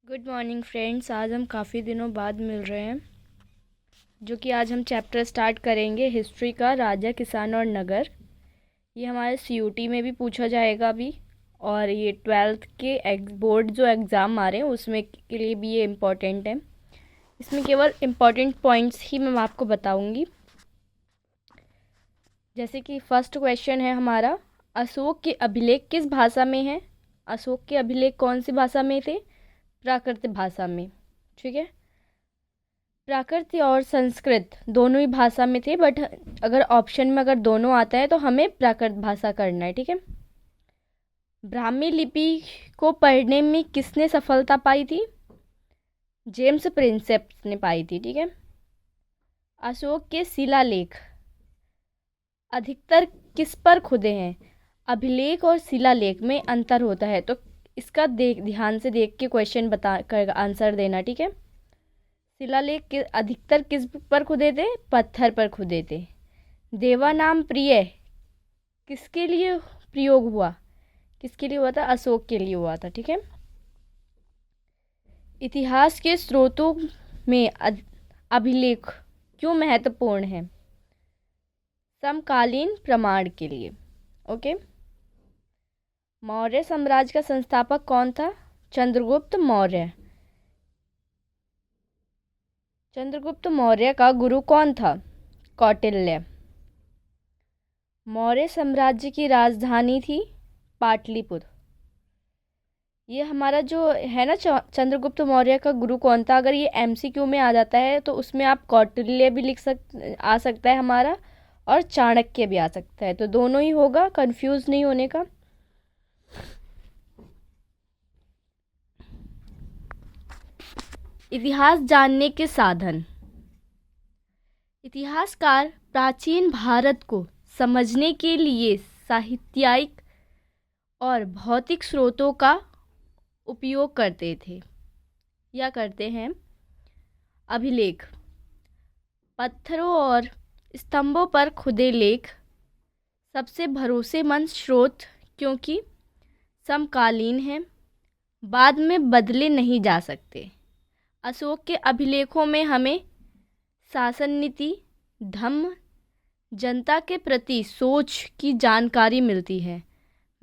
Good morning friends. आज हम काफ़ी दिनों बाद मिल रहे हैं, जो कि आज हम चैप्टर स्टार्ट करेंगे हिस्ट्री का, राजा, किसान और नगर। ये हमारे सीयूटी में भी पूछा जाएगा अभी, और ये 12th के बोर्ड जो एग्ज़ाम आ रहे हैं उसमें के लिए भी ये इम्पॉर्टेंट है। इसमें केवल इम्पॉर्टेंट पॉइंट्स ही मैं आपको बताऊंगी। जैसे कि फर्स्ट क्वेश्चन है हमारा, अशोक के अभिलेख किस भाषा में है? अशोक के अभिलेख कौन सी भाषा में थे? प्राकृत भाषा में। ठीक है, प्राकृत और संस्कृत दोनों ही भाषा में थे, बट अगर ऑप्शन में अगर दोनों आता है तो हमें प्राकृत भाषा करना है। ठीक है, ब्राह्मी लिपि को पढ़ने में किसने सफलता पाई थी? जेम्स प्रिंसेप्स ने पाई थी। ठीक है, अशोक के शिलालेख अधिकतर किस पर खुदे हैं? अभिलेख और शिलालेख में अंतर होता है, तो इसका ध्यान से देख के क्वेश्चन बता कर आंसर देना। ठीक है, शिलालेख के अधिकतर किस पर खुदे थे? पत्थर पर खुदे थे। देवा नाम प्रिय किसके लिए प्रयोग हुआ? किसके लिए हुआ था? अशोक के लिए हुआ था। ठीक है, इतिहास के स्रोतों में अभिलेख क्यों महत्वपूर्ण है? समकालीन प्रमाण के लिए। ओके, मौर्य साम्राज्य का संस्थापक कौन था? चंद्रगुप्त मौर्य। चंद्रगुप्त मौर्य का गुरु कौन था? कौटिल्य। मौर्य साम्राज्य की राजधानी थी पाटलिपुत्र। ये हमारा जो है ना, चंद्रगुप्त मौर्य का गुरु कौन था, अगर ये एमसीक्यू में आ जाता है तो उसमें आप कौटिल्य भी आ सकता है हमारा, और चाणक्य भी आ सकता है, तो दोनों ही होगा, कंफ्यूज नहीं होने का। इतिहास जानने के साधन। इतिहासकार प्राचीन भारत को समझने के लिए साहित्यिक और भौतिक स्रोतों का उपयोग करते थे या करते हैं। अभिलेख, पत्थरों और स्तंभों पर खुदे लेख सबसे भरोसेमंद स्रोत, क्योंकि समकालीन हैं, बाद में बदले नहीं जा सकते। अशोक के अभिलेखों में हमें शासन नीति, धम्म, जनता के प्रति सोच की जानकारी मिलती है।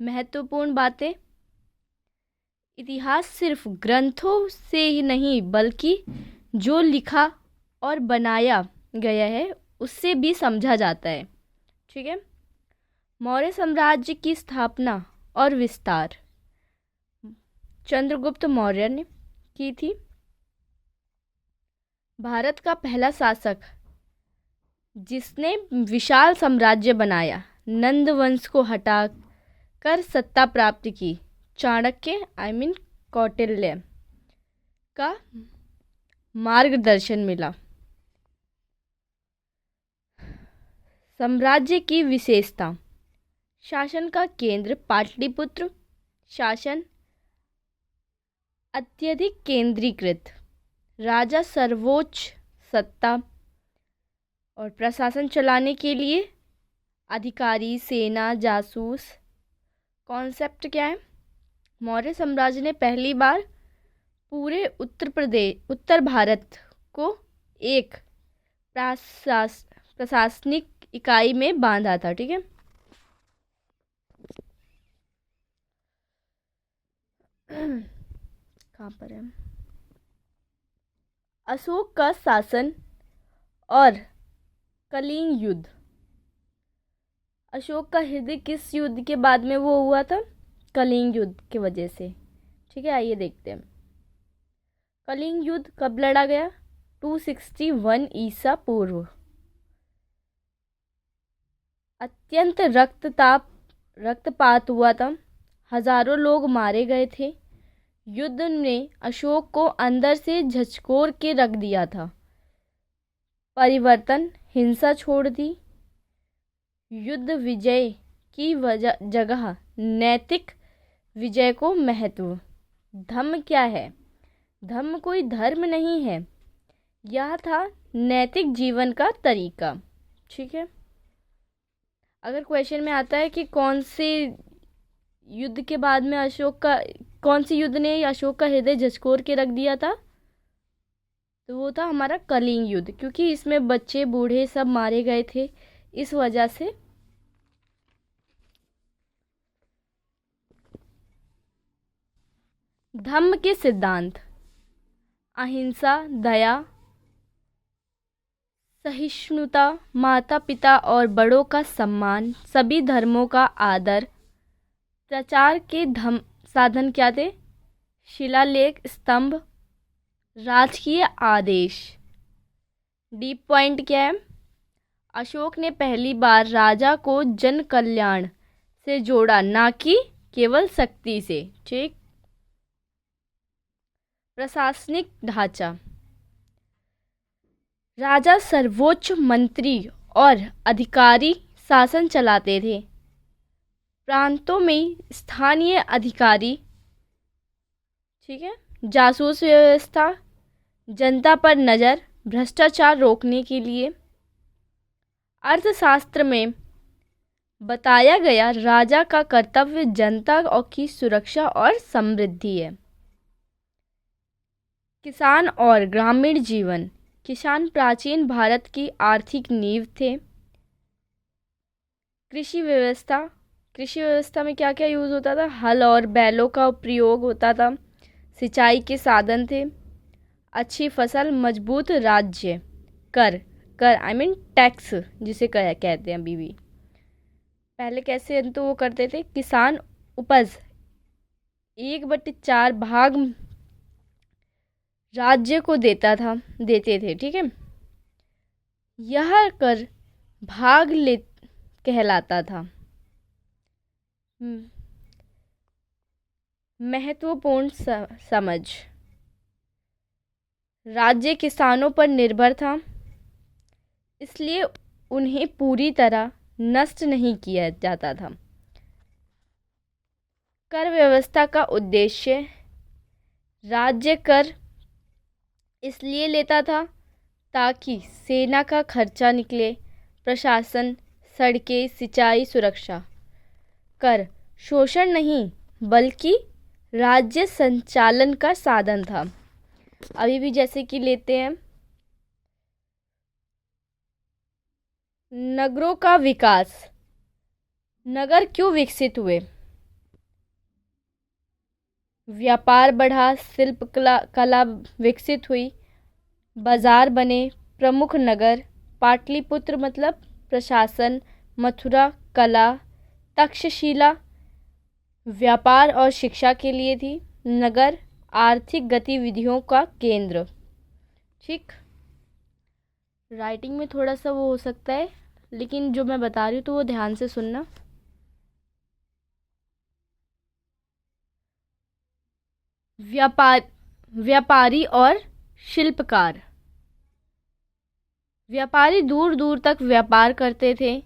महत्वपूर्ण बातें, इतिहास सिर्फ ग्रंथों से ही नहीं बल्कि जो लिखा और बनाया गया है उससे भी समझा जाता है। ठीक है, मौर्य साम्राज्य की स्थापना और विस्तार चंद्रगुप्त मौर्य ने की थी। भारत का पहला शासक जिसने विशाल साम्राज्य बनाया, नंद वंश को हटा कर सत्ता प्राप्त की, चाणक्य कौटिल्य का मार्गदर्शन मिला। साम्राज्य की विशेषता, शासन का केंद्र पाटलिपुत्र, शासन अत्यधिक केंद्रीकृत, राजा सर्वोच्च सत्ता और प्रशासन चलाने के लिए अधिकारी, सेना, जासूस। कॉन्सेप्ट क्या है? मौर्य साम्राज्य ने पहली बार पूरे उत्तर भारत को एक प्रशासनिक इकाई में बांधा था। ठीक है, कहाँ पर है? अशोक का शासन और कलिंग युद्ध। अशोक का हृदय किस युद्ध के बाद में वो हुआ था? कलिंग युद्ध की वजह से। ठीक है, आइए देखते हैं कलिंग युद्ध कब लड़ा गया? 261 ईसा पूर्व। अत्यंत रक्तपात हुआ था, हजारों लोग मारे गए थे। युद्ध ने अशोक को अंदर से झकझोर के रख दिया था। परिवर्तन, हिंसा छोड़ दी। युद्ध विजय की जगह नैतिक विजय को महत्व। धम्म क्या है? धम्म कोई धर्म नहीं है, यह था नैतिक जीवन का तरीका। ठीक है, अगर क्वेश्चन में आता है कि कौन से युद्ध के बाद में अशोक का कौन सी युद्ध ने अशोक का हृदय झकझोर के रख दिया था? तो वो था हमारा कलिंग युद्ध, क्योंकि इसमें बच्चे बूढ़े सब मारे गए थे इस वजह से। धम्म के सिद्धांत: अहिंसा, दया, सहिष्णुता, माता पिता और बड़ों का सम्मान, सभी धर्मों का आदर। प्रचार के साधन क्या थे? शिलालेख, स्तंभ, राजकीय आदेश। डीप पॉइंट क्या है? अशोक ने पहली बार राजा को जन कल्याण से जोड़ा, ना कि केवल शक्ति से। ठीक। प्रशासनिक ढांचा: राजा सर्वोच्च मंत्री और अधिकारी शासन चलाते थे। प्रांतों में स्थानीय अधिकारी, ठीक है, जासूस व्यवस्था, जनता पर नज़र, भ्रष्टाचार रोकने के लिए। अर्थशास्त्र में बताया गया राजा का कर्तव्य जनता की सुरक्षा और समृद्धि है। किसान और ग्रामीण जीवन: किसान प्राचीन भारत की आर्थिक नींव थे। कृषि व्यवस्था में क्या क्या यूज़ होता था? हल और बैलों का प्रयोग होता था। सिंचाई के साधन थे। अच्छी फसल, मजबूत राज्य। कर आई मीन टैक्स जिसे कहते हैं अभी भी। पहले कैसे तो वो करते थे, किसान उपज 1/4 भाग राज्य को देते थे। ठीक है, यह कर भाग ले कहलाता था। महत्वपूर्ण समझ: राज्य किसानों पर निर्भर था, इसलिए उन्हें पूरी तरह नष्ट नहीं किया जाता था। कर व्यवस्था का उद्देश्य: राज्य कर इसलिए लेता था ताकि सेना का खर्चा निकले, प्रशासन, सड़कें, सिंचाई, सुरक्षा। कर शोषण नहीं बल्कि राज्य संचालन का साधन था। अभी भी जैसे कि लेते हैं नगरों का विकास। नगर क्यों विकसित हुए? व्यापार बढ़ा, शिल्प कला विकसित हुई, बाजार बने, प्रमुख नगर। पाटलिपुत्र मतलब प्रशासन, मथुरा कला, तक्षशिला व्यापार और शिक्षा के लिए थी, नगर आर्थिक गतिविधियों का केंद्र। ठीक। राइटिंग में थोड़ा सा वो हो सकता है, लेकिन जो मैं बता रही हूँ तो वो ध्यान से सुनना। व्यापारी और शिल्पकार: व्यापारी दूर दूर तक व्यापार करते थे।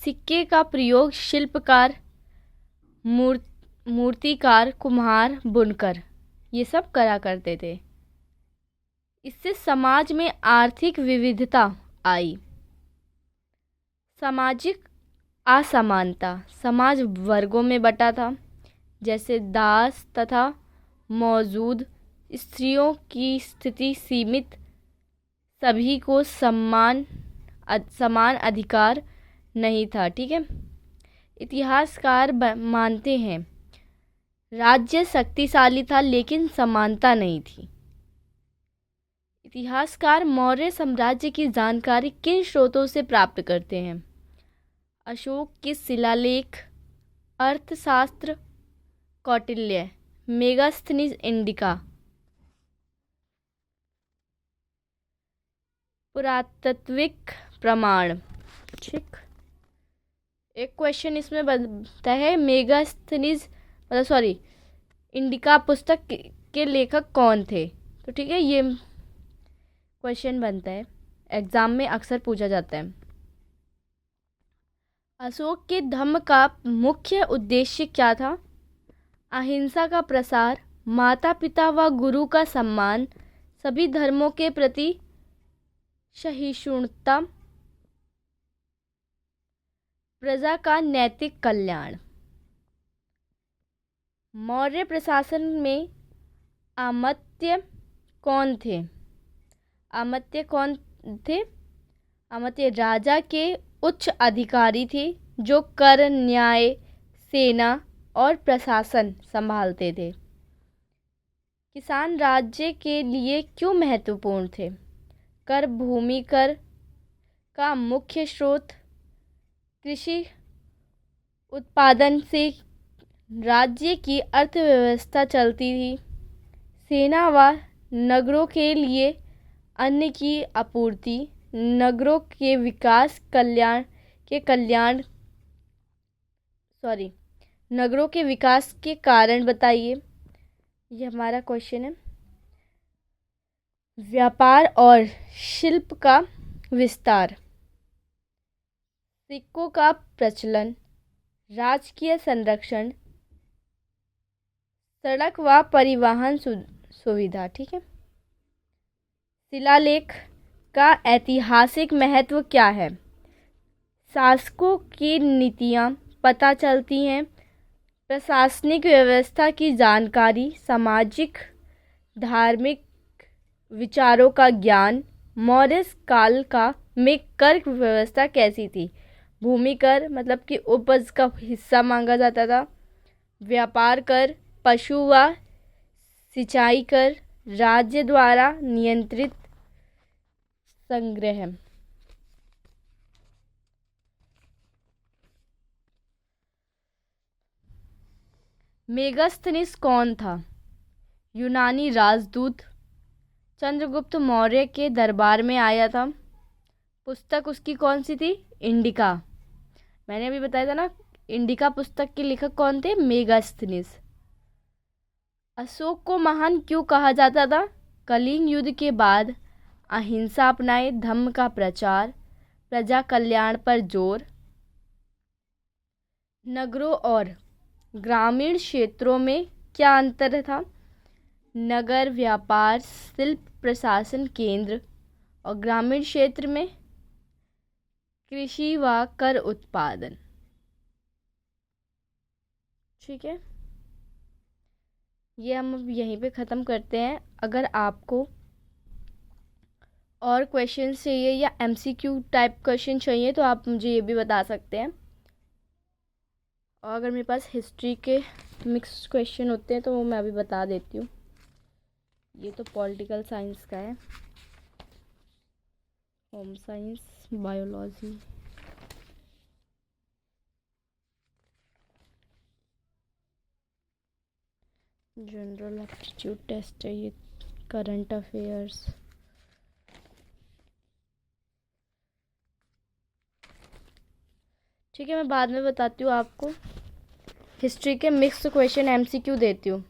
सिक्के का प्रयोग शिल्पकार, मूर्तिकार, कुम्हार, बुनकर ये सब करा करते थे। इससे समाज में आर्थिक विविधता आई। सामाजिक असमानता: समाज वर्गों में बटा था, जैसे दास तथा मौजूद, स्त्रियों की स्थिति सीमित, सभी को समान अधिकार नहीं था। ठीक है। इतिहासकार मानते हैं राज्य शक्तिशाली था लेकिन समानता नहीं थी। इतिहासकार मौर्य साम्राज्य की जानकारी किन स्रोतों से प्राप्त करते हैं? अशोक के शिलालेख, अर्थशास्त्र, कौटिल्य, मेगास्थनीज इंडिका, पुरातात्विक प्रमाण। ठीक। एक क्वेश्चन इसमें बनता है, मेगास्थनीज मतलब सॉरी इंडिका पुस्तक के लेखक कौन थे? तो ठीक है, ये क्वेश्चन बनता है, एग्जाम में अक्सर पूछा जाता है। अशोक के धम्म का मुख्य उद्देश्य क्या था? अहिंसा का प्रसार, माता पिता व गुरु का सम्मान, सभी धर्मों के प्रति सहिष्णुता, प्रजा का नैतिक कल्याण। मौर्य प्रशासन में अमात्य कौन थे? अमात्य कौन थे? अमात्य राजा के उच्च अधिकारी थे जो कर, न्याय, सेना और प्रशासन संभालते थे। किसान राज्य के लिए क्यों महत्वपूर्ण थे? कर भूमि कर का मुख्य स्रोत, कृषि उत्पादन से राज्य की अर्थव्यवस्था चलती थी। सेना व नगरों के लिए अन्न की आपूर्ति, नगरों के विकास नगरों के विकास के कारण बताइए। ये हमारा क्वेश्चन है। व्यापार और शिल्प का विस्तार, सिक्कों का प्रचलन, राजकीय संरक्षण, सड़क व परिवहन सुविधा। ठीक है। शिलालेख का ऐतिहासिक महत्व क्या है? शासकों की नीतियाँ पता चलती हैं, प्रशासनिक व्यवस्था की जानकारी, सामाजिक धार्मिक विचारों का ज्ञान। मौर्य काल में कर व्यवस्था कैसी थी? भूमि कर मतलब कि उपज का हिस्सा मांगा जाता था। व्यापार कर, पशु व सिंचाई कर, राज्य द्वारा नियंत्रित संग्रह। मेगास्थनीज कौन था? यूनानी राजदूत, चंद्रगुप्त मौर्य के दरबार में आया था। पुस्तक उसकी कौन सी थी? इंडिका। मैंने अभी बताया था ना, इंडिका पुस्तक के लेखक कौन थे? मेगास्थनीज। अशोक को महान क्यों कहा जाता था? कलिंग युद्ध के बाद अहिंसा अपनाए, धम्म का प्रचार, प्रजा कल्याण पर जोर। नगरों और ग्रामीण क्षेत्रों में क्या अंतर था? नगर व्यापार, शिल्प, प्रशासन केंद्र, और ग्रामीण क्षेत्र में कृषि व कर उत्पादन। ठीक है, ये हम यहीं पे ख़त्म करते हैं। अगर आपको और क्वेश्चन चाहिए या एमसीक्यू टाइप क्वेश्चन चाहिए तो आप मुझे ये भी बता सकते हैं। और अगर मेरे पास हिस्ट्री के मिक्स क्वेश्चन होते हैं तो वो मैं अभी बता देती हूँ। ये तो पॉलिटिकल साइंस का है, home science, biology. General aptitude test है ये, करंट अफेयर्स। ठीक है, मैं बाद में बताती हूँ आपको। हिस्ट्री के मिक्स क्वेश्चन एमसीक्यू देती हूँ।